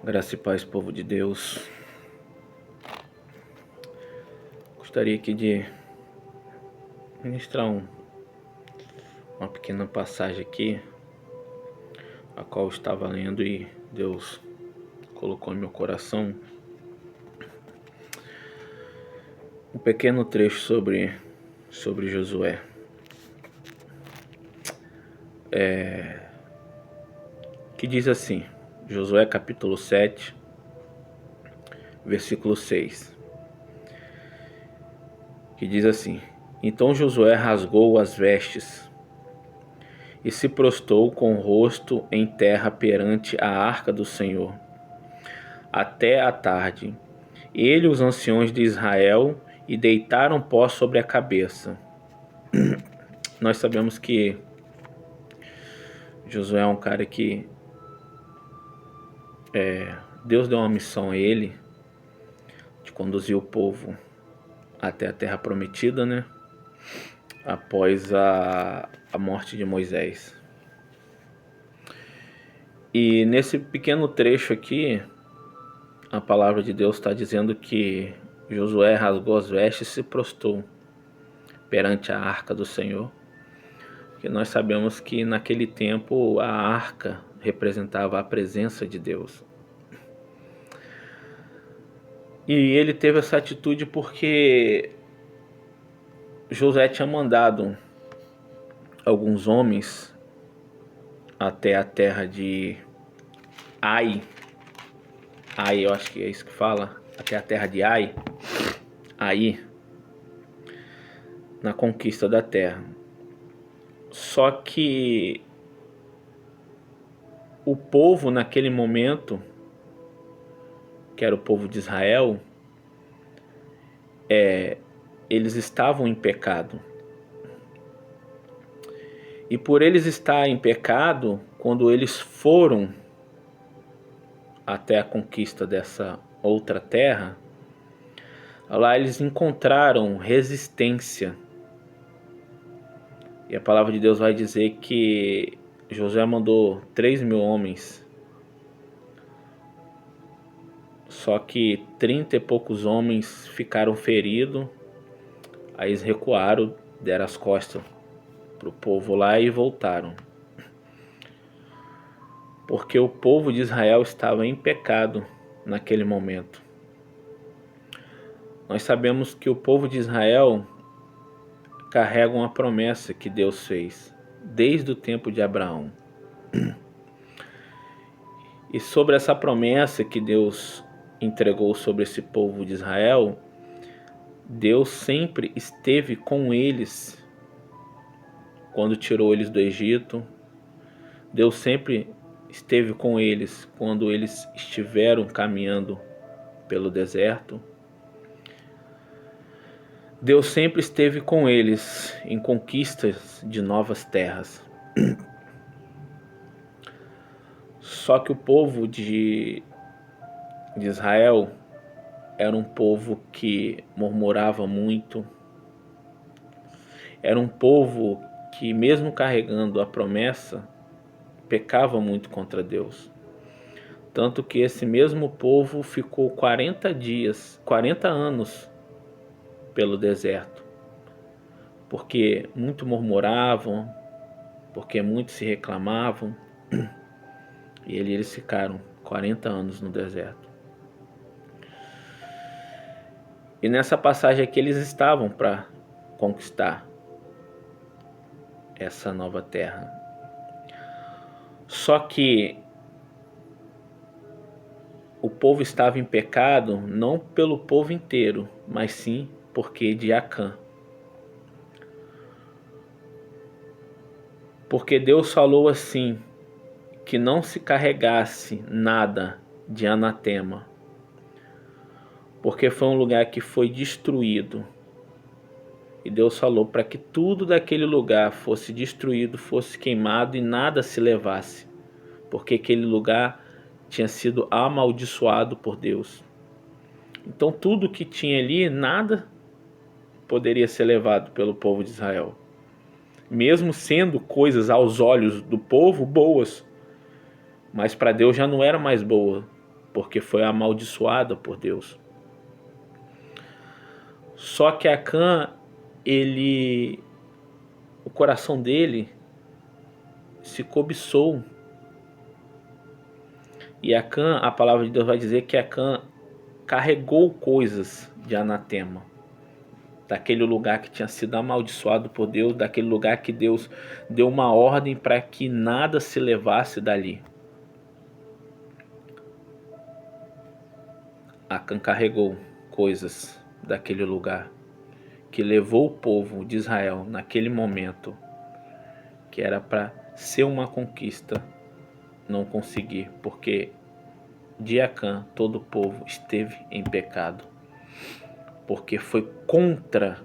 Graça e paz, povo de Deus. Gostaria aqui de ministrar uma pequena passagem aqui, a qual eu estava lendo e Deus colocou em meu coração um pequeno trecho sobre Josué. Que diz assim, Josué capítulo 7, versículo 6. Que diz assim: Então Josué rasgou as vestes e se prostrou com o rosto em terra perante a arca do Senhor, até a tarde. Ele e os anciões de Israel e deitaram pó sobre a cabeça. Nós sabemos que Josué é um cara que Deus deu uma missão a ele de conduzir o povo até a terra prometida, né? Após a morte de Moisés. E nesse pequeno trecho aqui, a palavra de Deus está dizendo que Josué rasgou as vestes e se prostrou perante a arca do Senhor. Porque nós sabemos que naquele tempo a arca representava a presença de Deus. E ele teve essa atitude porque Josué tinha mandado alguns homens até a terra de Ai. Ai, eu acho que é isso que fala. Até a terra de Ai. Aí, na conquista da terra. Só que o povo naquele momento, que era o povo de Israel, eles estavam em pecado. E por eles estar em pecado, quando eles foram até a conquista dessa outra terra, lá eles encontraram resistência. E a palavra de Deus vai dizer que Josué mandou 3.000 homens. Só que 30 e poucos homens ficaram feridos. Aí eles recuaram, deram as costas para o povo lá e voltaram. Porque o povo de Israel estava em pecado naquele momento. Nós sabemos que o povo de Israel carrega uma promessa que Deus fez desde o tempo de Abraão. E sobre essa promessa que Deus entregou sobre esse povo de Israel, Deus sempre esteve com eles quando tirou eles do Egito. Deus sempre esteve com eles quando eles estiveram caminhando pelo deserto. Deus sempre esteve com eles em conquistas de novas terras. Só que o povo de Israel era um povo que murmurava muito. Era um povo que, mesmo carregando a promessa, pecava muito contra Deus. Tanto que esse mesmo povo ficou 40 anos pelo deserto. Porque muito murmuravam, porque muitos se reclamavam. E eles ficaram 40 anos no deserto. E nessa passagem aqui eles estavam para conquistar essa nova terra. Só que o povo estava em pecado não pelo povo inteiro, mas sim porque de Acã. Porque Deus falou assim, que não se carregasse nada de anatema, porque foi um lugar que foi destruído. E Deus falou para que tudo daquele lugar fosse destruído, fosse queimado e nada se levasse, porque aquele lugar tinha sido amaldiçoado por Deus. Então tudo que tinha ali, nada poderia ser levado pelo povo de Israel. Mesmo sendo coisas aos olhos do povo boas, mas para Deus já não era mais boa, porque foi amaldiçoada por Deus. Só que Acã, o coração dele se cobiçou. E Acã, a palavra de Deus vai dizer que Acã carregou coisas de anatema, daquele lugar que tinha sido amaldiçoado por Deus, daquele lugar que Deus deu uma ordem para que nada se levasse dali. Acã carregou coisas daquele lugar, que levou o povo de Israel naquele momento, que era para ser uma conquista, não conseguir, porque de Acã todo o povo esteve em pecado, porque foi contra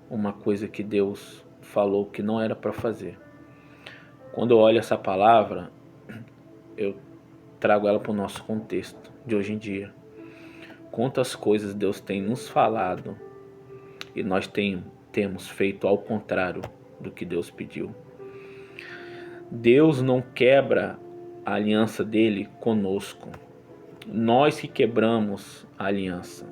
uma coisa que Deus falou que não era para fazer. Quando eu olho essa palavra, eu trago ela para o nosso contexto de hoje em dia. Quantas coisas Deus tem nos falado e nós temos feito ao contrário do que Deus pediu. Deus não quebra a aliança dele conosco. Nós que quebramos a aliança.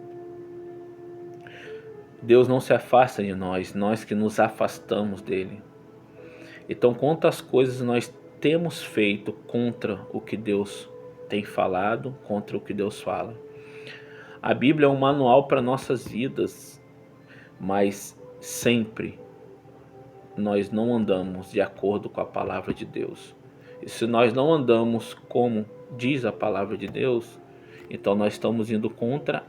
Deus não se afasta de nós, nós que nos afastamos dele. Então, quantas coisas nós temos feito contra o que Deus tem falado, contra o que Deus fala. A Bíblia é um manual para nossas vidas, mas sempre nós não andamos de acordo com a palavra de Deus. E se nós não andamos como diz a palavra de Deus, então nós estamos indo contra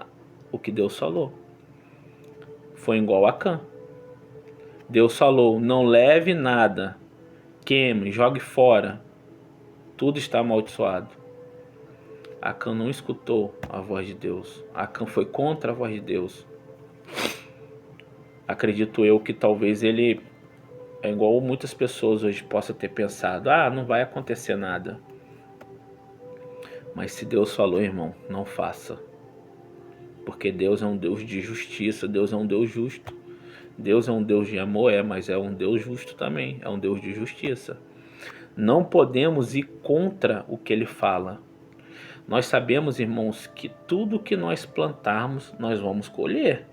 o que Deus falou. Foi igual a Acã. Deus falou, não leve nada, queime, jogue fora, tudo está amaldiçoado. Acã não escutou a voz de Deus. Acã foi contra a voz de Deus. Acredito eu que talvez ele é igual muitas pessoas hoje possam ter pensado, não vai acontecer nada. Mas se Deus falou, irmão, não faça. Porque Deus é um Deus de justiça, Deus é um Deus justo. Deus é um Deus de amor, mas é um Deus justo também, é um Deus de justiça. Não podemos ir contra o que Ele fala. Nós sabemos, irmãos, que tudo que nós plantarmos, nós vamos colher.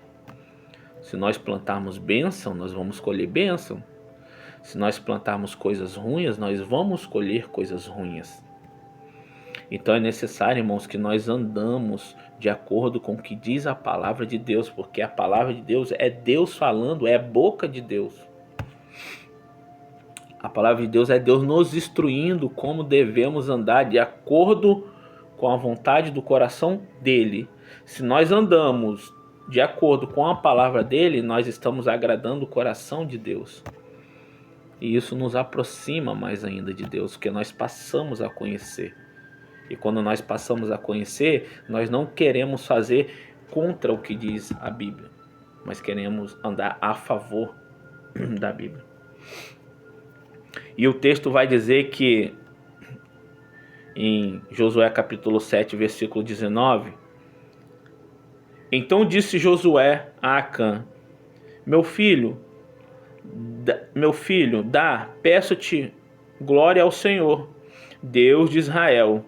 Se nós plantarmos bênção, nós vamos colher bênção. Se nós plantarmos coisas ruins, nós vamos colher coisas ruins. Então é necessário, irmãos, que nós andamos de acordo com o que diz a palavra de Deus, porque a palavra de Deus é Deus falando, é a boca de Deus. A palavra de Deus é Deus nos instruindo como devemos andar de acordo com a vontade do coração dele. Se nós andamos de acordo com a palavra dele, nós estamos agradando o coração de Deus. E isso nos aproxima mais ainda de Deus, porque nós passamos a conhecer. E quando nós passamos a conhecer, nós não queremos fazer contra o que diz a Bíblia, mas queremos andar a favor da Bíblia. E o texto vai dizer que em Josué capítulo 7, versículo 19, então disse Josué a Acã, meu filho, peço-te glória ao Senhor, Deus de Israel,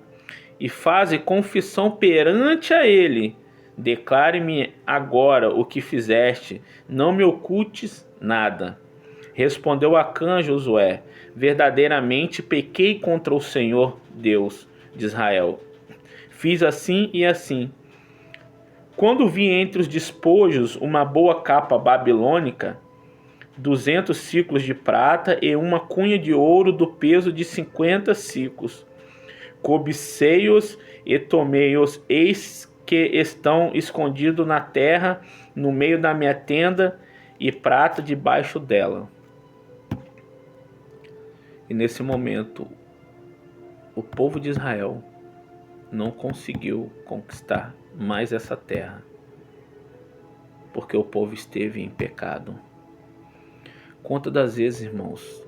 e faze confissão perante a ele. Declare-me agora o que fizeste, não me ocultes nada. Respondeu Acã a Josué, verdadeiramente pequei contra o Senhor, Deus de Israel. Fiz assim e assim. Quando vi entre os despojos uma boa capa babilônica, 200 siclos de prata e uma cunha de ouro do peso de 50 siclos. Cobicei-os e tomei-os, eis que estão escondidos na terra, no meio da minha tenda, e prata debaixo dela. E nesse momento, o povo de Israel não conseguiu conquistar mais essa terra, porque o povo esteve em pecado. Quantas das vezes, irmãos,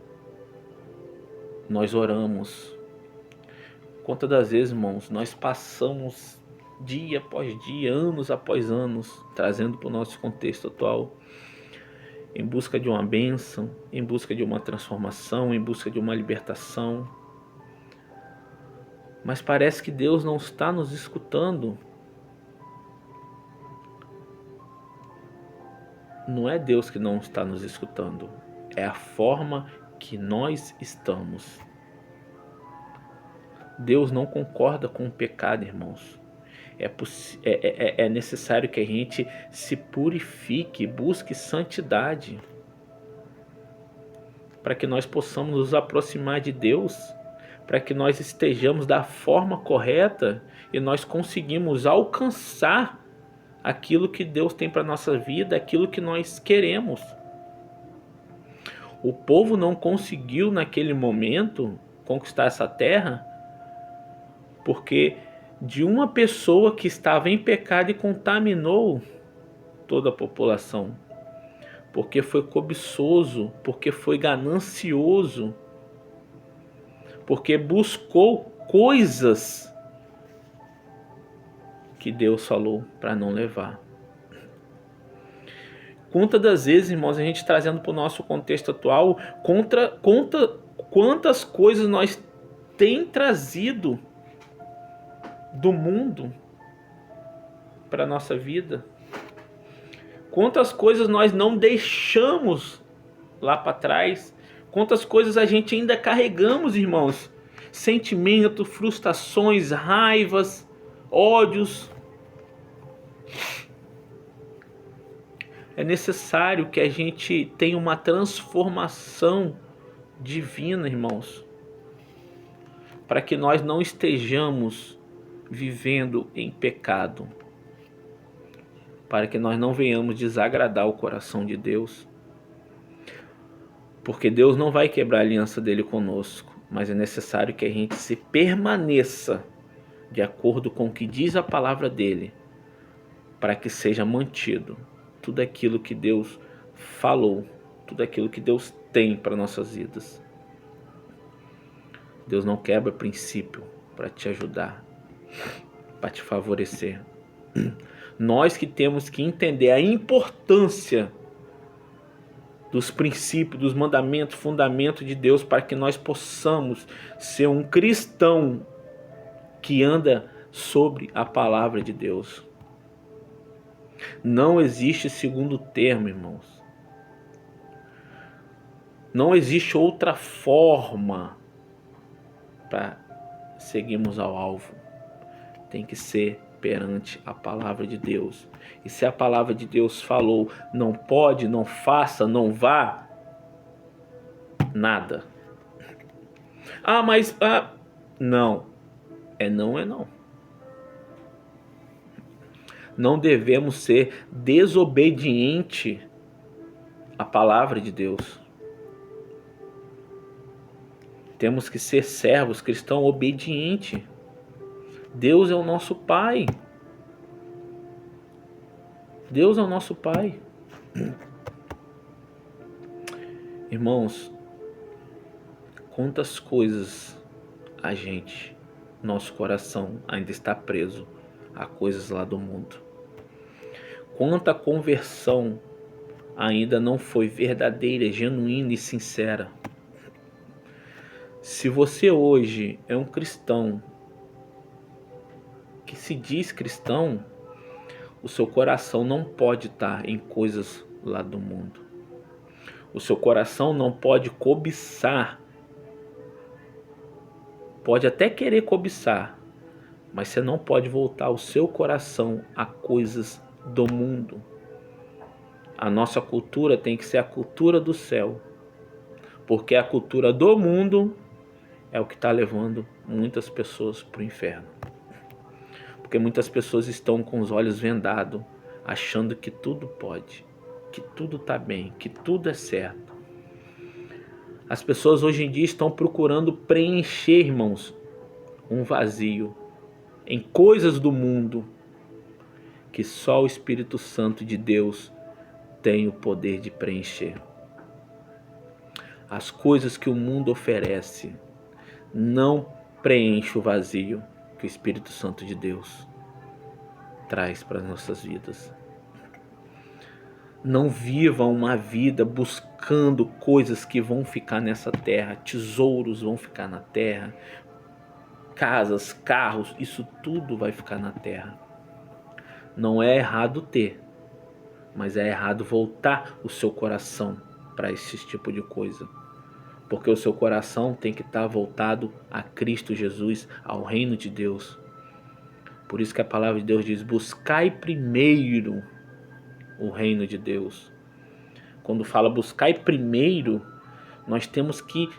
nós oramos? Quantas das vezes, irmãos, nós passamos dia após dia, anos após anos, trazendo para o nosso contexto atual, em busca de uma bênção, em busca de uma transformação, em busca de uma libertação. Mas parece que Deus não está nos escutando. Não é Deus que não está nos escutando, é a forma que nós estamos. Deus não concorda com o pecado, irmãos. É necessário que a gente se purifique, busque santidade, para que nós possamos nos aproximar de Deus, para que nós estejamos da forma correta e nós conseguimos alcançar aquilo que Deus tem para a nossa vida, aquilo que nós queremos. O povo não conseguiu naquele momento conquistar essa terra porque de uma pessoa que estava em pecado e contaminou toda a população. Porque foi cobiçoso, porque foi ganancioso, porque buscou coisas que Deus falou para não levar. Quantas das vezes, irmãos, a gente trazendo para o nosso contexto atual, quantas coisas nós tem trazido do mundo para a nossa vida? Quantas coisas nós não deixamos lá para trás? Quantas coisas a gente ainda carregamos, irmãos? Sentimentos, frustrações, raivas, ódios. É necessário que a gente tenha uma transformação divina, irmãos, para que nós não estejamos vivendo em pecado, para que nós não venhamos desagradar o coração de Deus, porque Deus não vai quebrar a aliança dele conosco, mas é necessário que a gente se permaneça de acordo com o que diz a palavra dele, para que seja mantido tudo aquilo que Deus falou, tudo aquilo que Deus tem para nossas vidas. Deus não quebra princípio para te ajudar, para te favorecer. Nós que temos que entender a importância dos princípios, dos mandamentos, fundamentos de Deus, para que nós possamos ser um cristão que anda sobre a palavra de Deus. Não existe segundo termo, irmãos. Não existe outra forma para seguirmos ao alvo. Tem que ser perante a palavra de Deus. E se a palavra de Deus falou, não pode, não faça, não vá, nada. Mas não. É não, é não. Não devemos ser desobedientes à palavra de Deus. Temos que ser servos, cristãos obedientes. Deus é o nosso Pai. Deus é o nosso Pai. Irmãos, quantas coisas nosso coração ainda está preso a coisas lá do mundo. Quanta conversão ainda não foi verdadeira, genuína e sincera. Se você hoje é um cristão que se diz cristão, o seu coração não pode estar em coisas lá do mundo. O seu coração não pode cobiçar. Pode até querer cobiçar, mas você não pode voltar o seu coração a coisas do mundo. A nossa cultura tem que ser a cultura do céu, porque a cultura do mundo é o que está levando muitas pessoas para o inferno. Porque muitas pessoas estão com os olhos vendados, achando que tudo pode, que tudo está bem, que tudo é certo. As pessoas hoje em dia estão procurando preencher, irmãos, um vazio em coisas do mundo que só o Espírito Santo de Deus tem o poder de preencher. As coisas que o mundo oferece não preenche o vazio que o Espírito Santo de Deus traz para as nossas vidas. Não viva uma vida buscando coisas que vão ficar nessa terra, tesouros vão ficar na terra, casas, carros, isso tudo vai ficar na terra. Não é errado ter, mas é errado voltar o seu coração para esse tipo de coisa. Porque o seu coração tem que estar voltado a Cristo Jesus, ao reino de Deus. Por isso que a palavra de Deus diz: buscai primeiro o reino de Deus. Quando fala buscai primeiro, nós temos que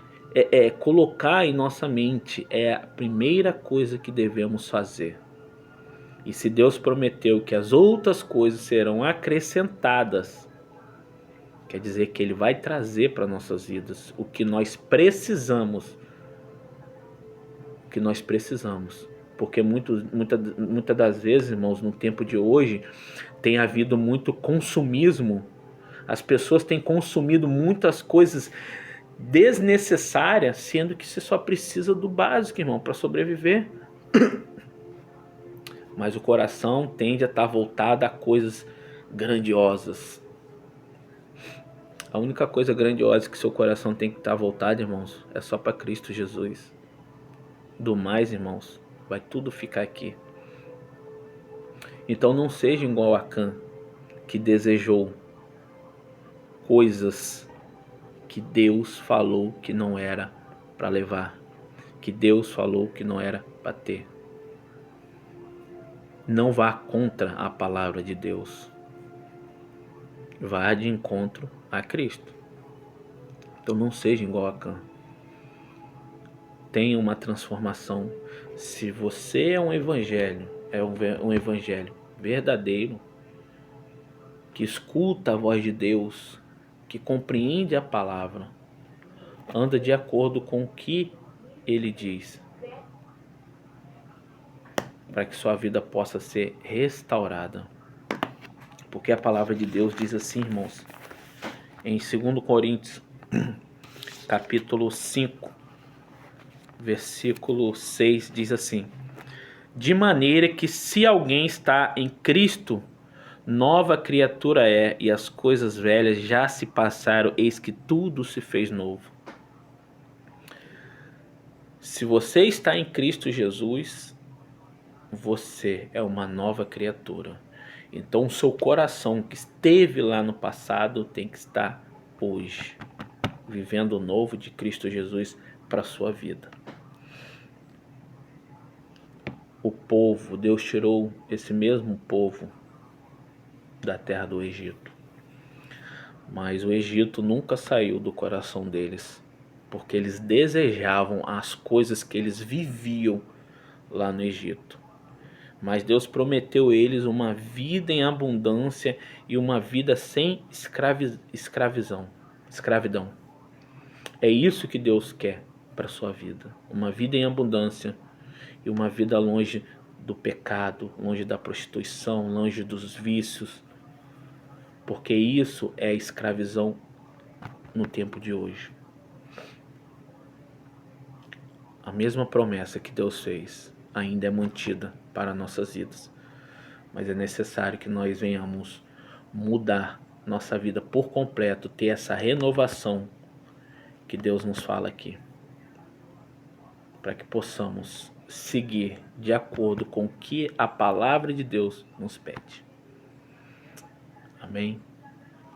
colocar em nossa mente, é a primeira coisa que devemos fazer. E se Deus prometeu que as outras coisas serão acrescentadas, quer dizer que Ele vai trazer para nossas vidas o que nós precisamos. O que nós precisamos. Porque muitas das vezes, irmãos, no tempo de hoje, tem havido muito consumismo. As pessoas têm consumido muitas coisas desnecessárias, sendo que você só precisa do básico, irmão, para sobreviver. Mas o coração tende a estar voltado a coisas grandiosas. A única coisa grandiosa que seu coração tem que estar voltado, irmãos, é só para Cristo Jesus. Do mais, irmãos, vai tudo ficar aqui. Então não seja igual a Acã, que desejou coisas que Deus falou que não era para levar, que Deus falou que não era para ter. Não vá contra a palavra de Deus. Vá de encontro a Cristo. Então não seja igual a Acã. Tenha uma transformação. Se você é um evangelho verdadeiro, que escuta a voz de Deus, que compreende a palavra, anda de acordo com o que Ele diz, para que sua vida possa ser restaurada. Porque a palavra de Deus diz assim, irmãos, em 2 Coríntios, capítulo 5, versículo 6, diz assim: de maneira que se alguém está em Cristo, nova criatura é, e as coisas velhas já se passaram, eis que tudo se fez novo. Se você está em Cristo Jesus, você é uma nova criatura. Então o seu coração que esteve lá no passado tem que estar hoje, vivendo o novo de Cristo Jesus para a sua vida. O povo, Deus tirou esse mesmo povo da terra do Egito. Mas o Egito nunca saiu do coração deles, porque eles desejavam as coisas que eles viviam lá no Egito. Mas Deus prometeu a eles uma vida em abundância e uma vida sem escravidão. É isso que Deus quer para a sua vida. Uma vida em abundância e uma vida longe do pecado, longe da prostituição, longe dos vícios. Porque isso é a escravidão no tempo de hoje. A mesma promessa que Deus fez ainda é mantida para nossas vidas. Mas é necessário que nós venhamos mudar nossa vida por completo, ter essa renovação que Deus nos fala aqui, para que possamos seguir de acordo com o que a palavra de Deus nos pede. Amém?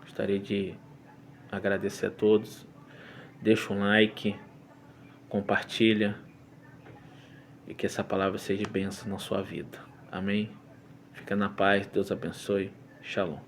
Gostaria de agradecer a todos. Deixa um like, compartilha e que essa palavra seja bênção na sua vida. Amém? Fica na paz, Deus abençoe. Shalom.